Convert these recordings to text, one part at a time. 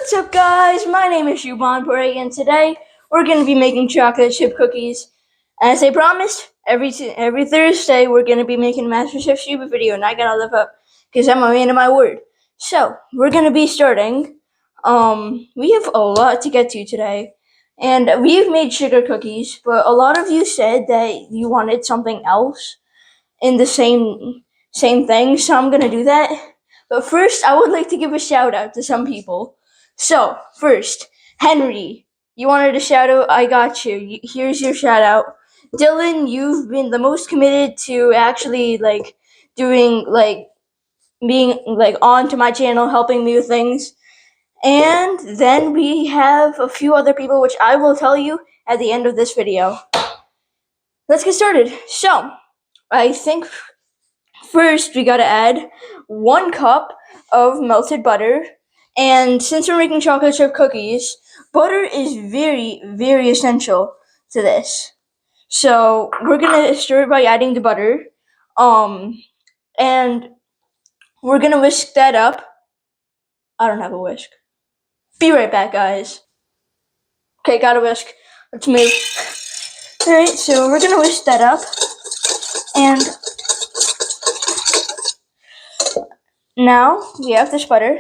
What's up, guys? My name is Shoutout, and today we're going to be making chocolate chip cookies. As I promised, every Thursday we're going to be making a MasterChef Shoutout video, and I gotta live up because I'm a man of my word. So we're going to be starting. We have a lot to get to today, and we've made sugar cookies, but a lot of you said that you wanted something else in the same thing, so I'm going to do that. But first, I would like to give a shout out to some people. So, first, Henry, you wanted a shout out? I got you. Here's your shout out. Dylan, you've been the most committed to actually doing being on to my channel, helping me with things. And then we have a few other people, which I will tell you at the end of this video. Let's get started. So, I think first we gotta add 1 cup of melted butter. And since we're making chocolate chip cookies, butter is very, very essential to this. So we're gonna start by adding the butter. And we're gonna whisk that up. I don't have a whisk. Be right back, guys. Okay, got a whisk. Let's move. Alright, so we're gonna whisk that up. And now we have this butter.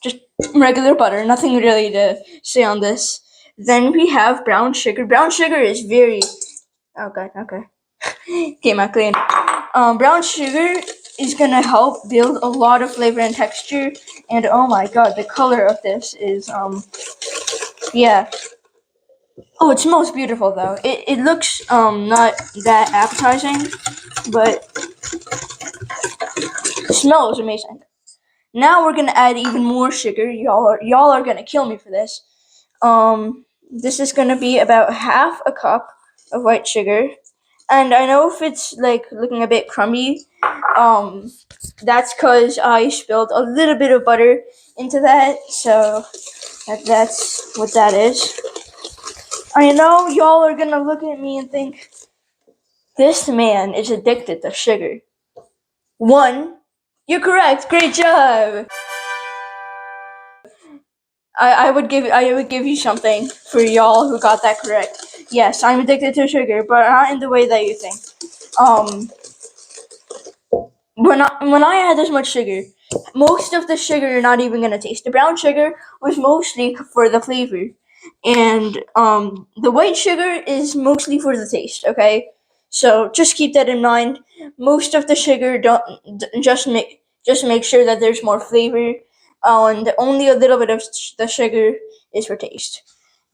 Just regular butter, nothing really to say on this. Then we have brown sugar. Brown sugar is very... Okay. Came out clean. Brown sugar is gonna help build a lot of flavor and texture. And oh my god, the color of this is, yeah. Oh, it smells beautiful though. It looks, not that appetizing, but the smell is amazing. Now we're gonna add even more sugar. Y'all are gonna kill me for this. This is gonna be about half a cup of white sugar. And I know if it's looking a bit crummy, that's because I spilled a little bit of butter into that. So that's what that is. I know y'all are gonna look at me and think, this man is addicted to sugar. 1, you're correct. Great job. I would give you something for y'all who got that correct. Yes, I'm addicted to sugar, but not in the way that you think. When I add this much sugar, most of the sugar you're not even gonna taste. The brown sugar was mostly for the flavor, and the white sugar is mostly for the taste. Okay, so just keep that in mind. Most of the sugar just make sure that there's more flavor. And only a little bit of the sugar is for taste.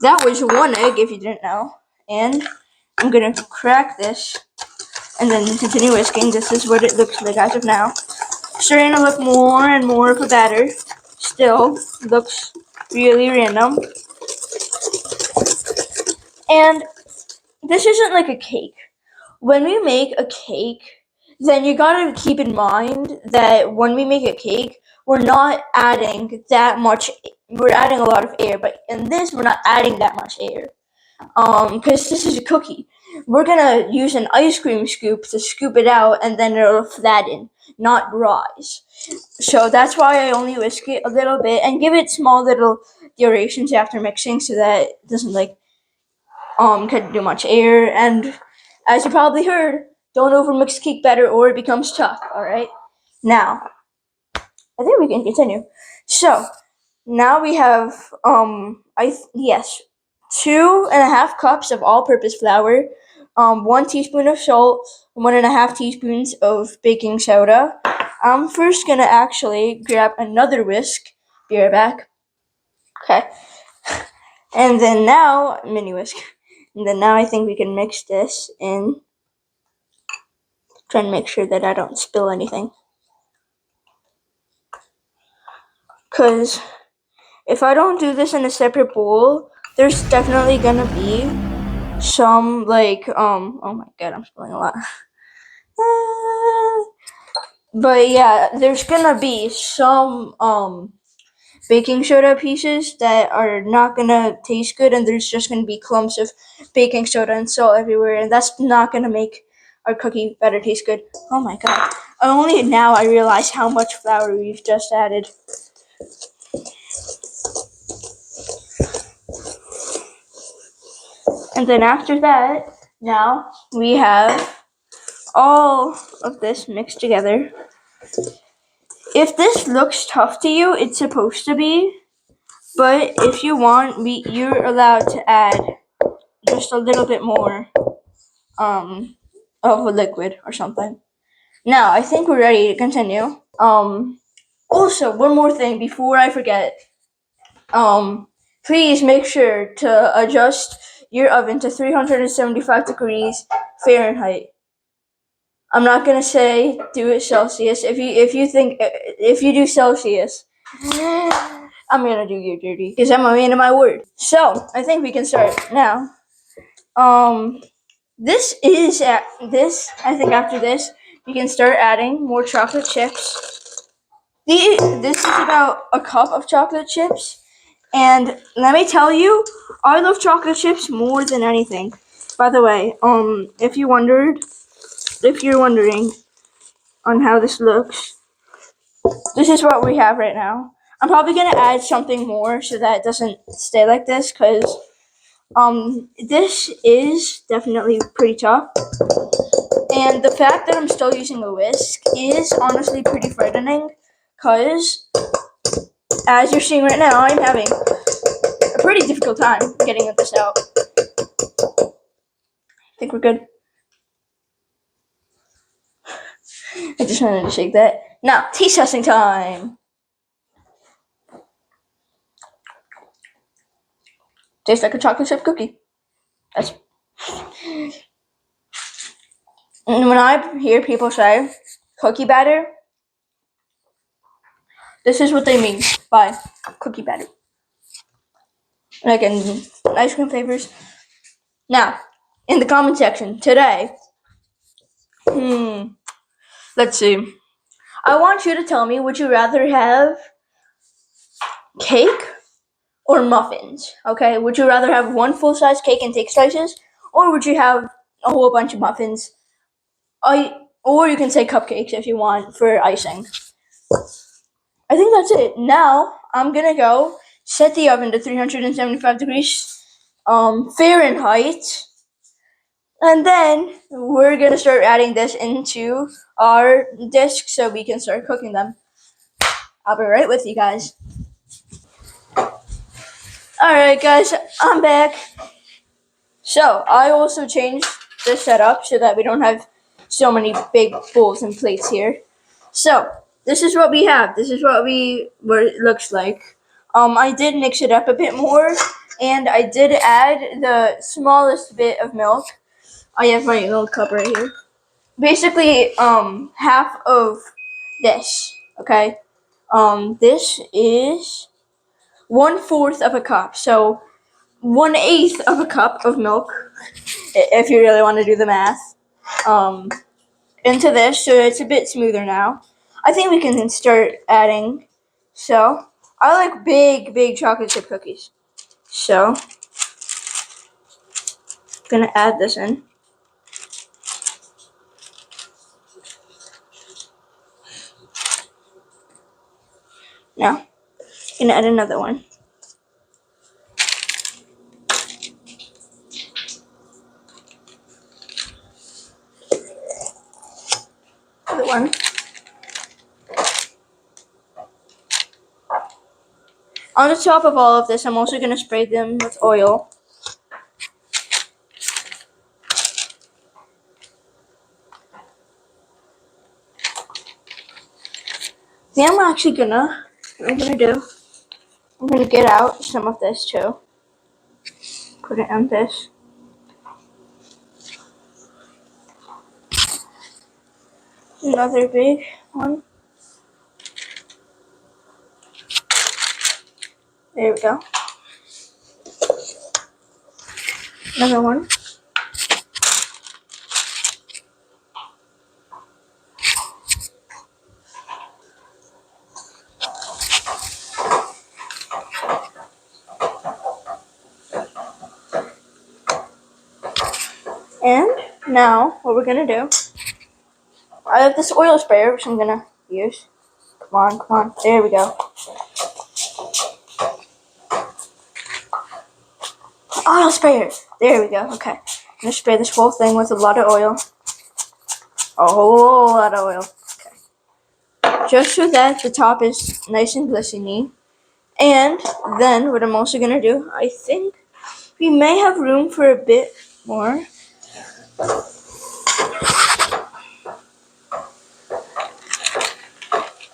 That was 1 egg, if you didn't know. And I'm gonna crack this and then continue whisking. This is what it looks like as of now. Starting to look more and more of a batter. Still looks really random. And this isn't like a cake. When we make a cake, then you gotta keep in mind that when we make a cake, we're not adding that much. We're adding a lot of air, but in this, we're not adding that much air. Because this is a cookie. We're gonna use an ice cream scoop to scoop it out, and then it'll flatten, not rise. So that's why I only whisk it a little bit and give it small little durations after mixing, so that it doesn't couldn't do much air. And as you probably heard, don't overmix cake batter or it becomes tough. All right. Now, I think we can continue. So now we have 2.5 cups of all-purpose flour, 1 teaspoon of salt, 1.5 teaspoons of baking soda. I'm first gonna actually grab another whisk. Be right back. Okay. And then now, mini whisk. And then now I think we can mix this in. Try and make sure that I don't spill anything. Because if I don't do this in a separate bowl, there's definitely gonna be some oh my god, I'm spilling a lot. But yeah, there's gonna be some baking soda pieces that are not gonna taste good, and there's just gonna be clumps of baking soda and salt everywhere, and that's not gonna make our cookie batter taste good. Oh my god. Only now I realize how much flour we've just added. And then after that, now we have all of this mixed together. If this looks tough to you, it's supposed to be. But if you want, you're allowed to add just a little bit more of a liquid or something. Now, I think we're ready to continue. Also, one more thing before I forget. Please make sure to adjust your oven to 375 degrees Fahrenheit. I'm not gonna say do it Celsius. If you do Celsius, I'm gonna do you dirty because I'm a man of my word. So I think we can start now. This is this. I think after this, we can start adding more chocolate chips. This is about a cup of chocolate chips, and let me tell you, I love chocolate chips more than anything. By the way, if you're wondering on how this looks, this is what we have right now. I'm probably gonna add something more so that it doesn't stay like this, cause this is definitely pretty tough. And the fact that I'm still using a whisk is honestly pretty frightening, cause as you're seeing right now, I'm having a pretty difficult time getting this out. I think we're good. I just wanted to shake that. Now, taste testing time. Tastes like a chocolate chip cookie. That's. And when I hear people say cookie batter, this is what they mean by cookie batter. Like in ice cream flavors. Now, in the comment section today, let's see. I want you to tell me, would you rather have cake or muffins? Okay, would you rather have one full-size cake and take slices, or would you have a whole bunch of muffins? Or you can say cupcakes if you want for icing. I think that's it. Now I'm gonna go set the oven to 375 degrees Fahrenheit, and then we're gonna start adding this into our disc so we can start cooking them. I'll be right with you guys. Alright guys, I'm back. So I also changed the setup so that we don't have so many big bowls and plates here. So this is what we have. This is what it looks like. I did mix it up a bit more, and I did add the smallest bit of milk. I have my milk cup right here. Basically, half of this. Okay. This is 1/4 of a cup. So 1/8 of a cup of milk, if you really want to do the math. Into this, so it's a bit smoother now. I think we can start adding. So I like big chocolate chip cookies. So I'm gonna add this in. Now, I'm gonna add another one. Another one. On the top of all of this, I'm also gonna spray them with oil. Then I'm actually gonna, what I'm gonna do, I'm gonna get out some of this too. Put it on this. Another big one. There we go. Another one. And now, what we're gonna do, I have this oil sprayer, which I'm gonna use. Come on, there we go. oil sprayer. There we go. Okay. I'm gonna spray this whole thing with a lot of oil. A whole lot of oil. Okay. Just so that the top is nice and glistening. And then what I'm also gonna do, I think we may have room for a bit more.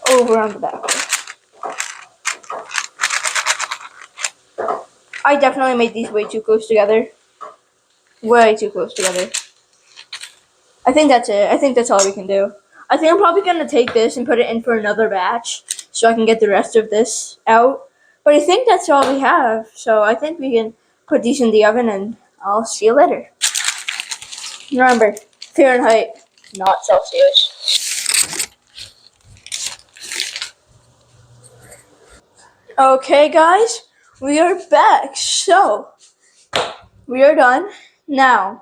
Over on the back. I definitely made these way too close together. Way too close together. I think that's it. I think that's all we can do. I think I'm probably going to take this and put it in for another batch so I can get the rest of this out. But I think that's all we have. So I think we can put these in the oven and I'll see you later. Remember, Fahrenheit, not Celsius. Okay, guys, we are back. So, we are done. Now,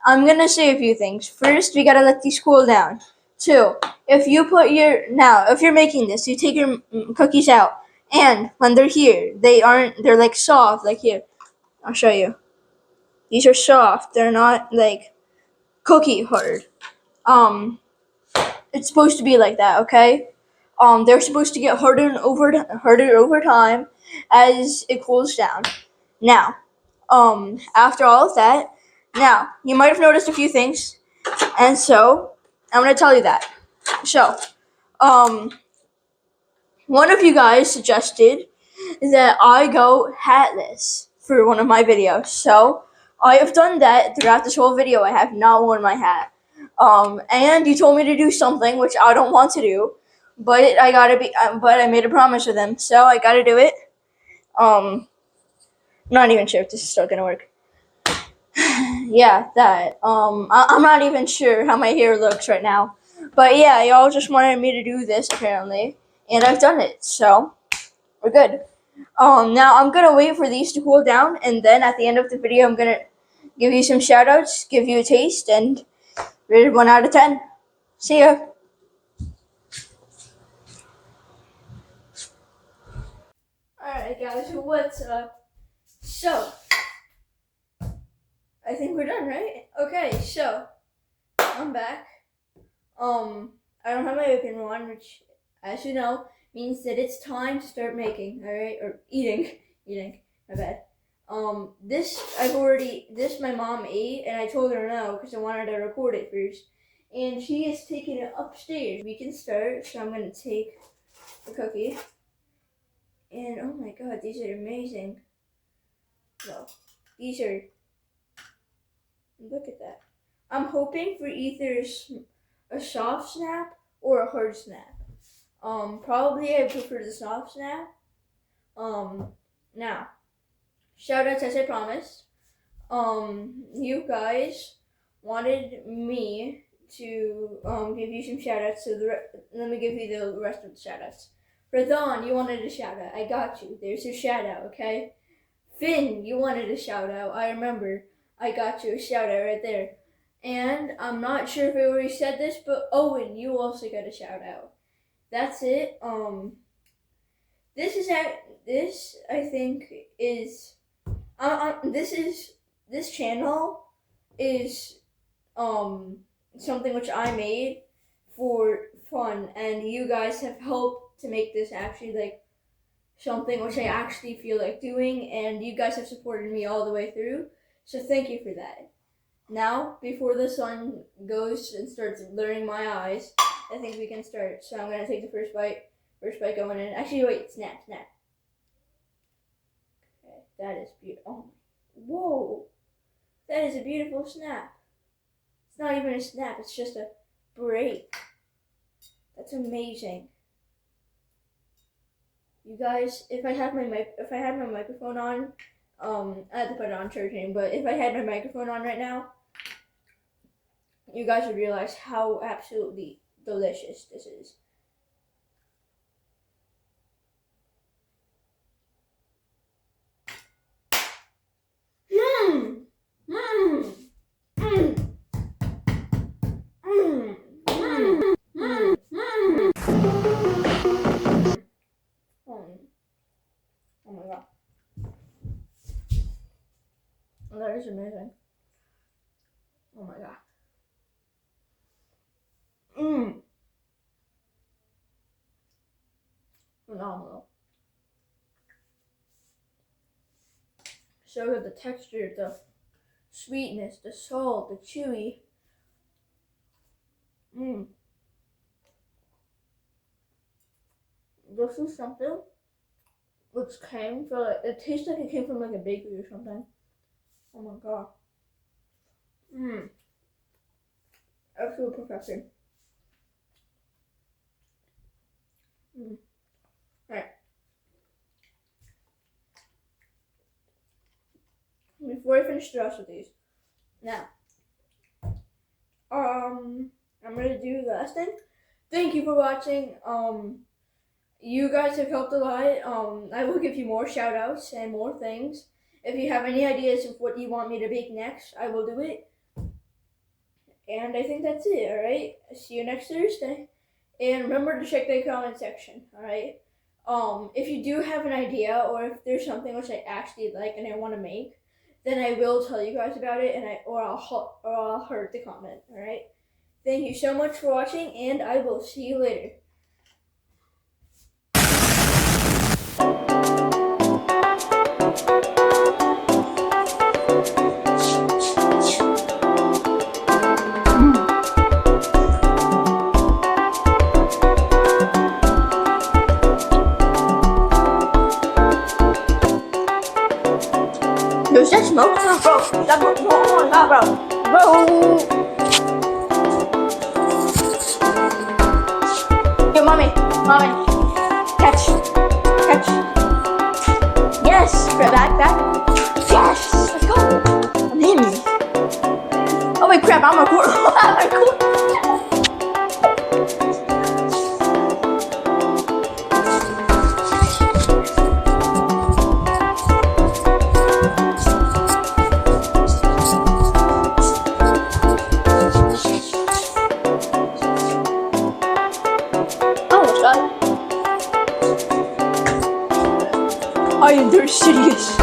I'm going to say a few things. First, we got to let these cool down. 2, if you're making this, you take your cookies out, and when they're here, they're like soft, like here. I'll show you. These are soft. They're not like cookie hard. It's supposed to be like that, okay? They're supposed to get harder over time as it cools down. Now, after all of that, now you might have noticed a few things, and so I'm gonna tell you that. So, one of you guys suggested that I go hatless for one of my videos, so I have done that throughout this whole video. I have not worn my hat. And you told me to do something which I don't want to do, but but I made a promise with them, so I gotta do it. Not even sure if this is still gonna work. Yeah, that. I'm not even sure how my hair looks right now, but yeah, y'all just wanted me to do this apparently, and I've done it, so we're good. Now I'm gonna wait for these to cool down, and then at the end of the video, I'm gonna give you some shoutouts, give you a taste, and rate 1 out of 10. See ya. Alright, guys, what's up? So, I think we're done, right? Okay, so I'm back. I don't have my apron on, which, as you know, means that it's time to start making, alright? Or eating. Eating. My bad. This my mom ate, and I told her no, because I wanted to record it first. And she is taking it upstairs. We can start, so I'm gonna take the cookie. And, oh my god, these are amazing. No, these are, look at that. I'm hoping for either a soft snap or a hard snap. Probably I prefer the soft snap. Now, shoutouts as I promised. You guys wanted me to give you some shoutouts, so let me give you the rest of the shoutouts. Radon, you wanted a shoutout. I got you. There's your shoutout, okay? Finn, you wanted a shoutout. I remember. I got you a shoutout right there. And I'm not sure if I already said this, but Owen, you also got a shoutout. That's it. This I think is this channel is something which I made for fun, and you guys have helped to make this actually like something which I actually feel like doing, and you guys have supported me all the way through, so thank you for that. Now, before the sun goes and starts blurring my eyes, I think we can start. So I'm gonna take the first bite going in. Actually, wait, snap. Okay, that is beautiful. Oh, whoa, that is a beautiful snap. It's not even a snap, it's just a break. That's amazing. You guys, if I had my microphone on, I had to put it on charging, but if I had my microphone on right now, you guys would realize how absolutely delicious this is. Oh my god. That is amazing. Oh my god. Phenomenal. So good, the texture, the sweetness, the salt, the chewy. This is something which came from, it tastes like it came from like a bakery or something. Oh my god. Absolute perfection. Alright. Before I finish the rest of these, now, I'm gonna do the last thing. Thank you for watching. You guys have helped a lot. I will give you more shout outs and more things. If you have any ideas of what you want me to bake next, I will do it. And I think that's it, alright? See you next Thursday. And remember to check the comment section, alright? If you do have an idea, or if there's something which I actually like and I want to make, then I will tell you guys about it, and I'll heart the comment, alright? Thank you so much for watching, and I will see you later. There's that smoke? Oh, bro. That bro. Oh my god, bro. Bro. Yo, mommy. Catch. Yes. Back. Yes. Let's go. I'm in. Oh, wait, crap. I'm recording. I am very serious.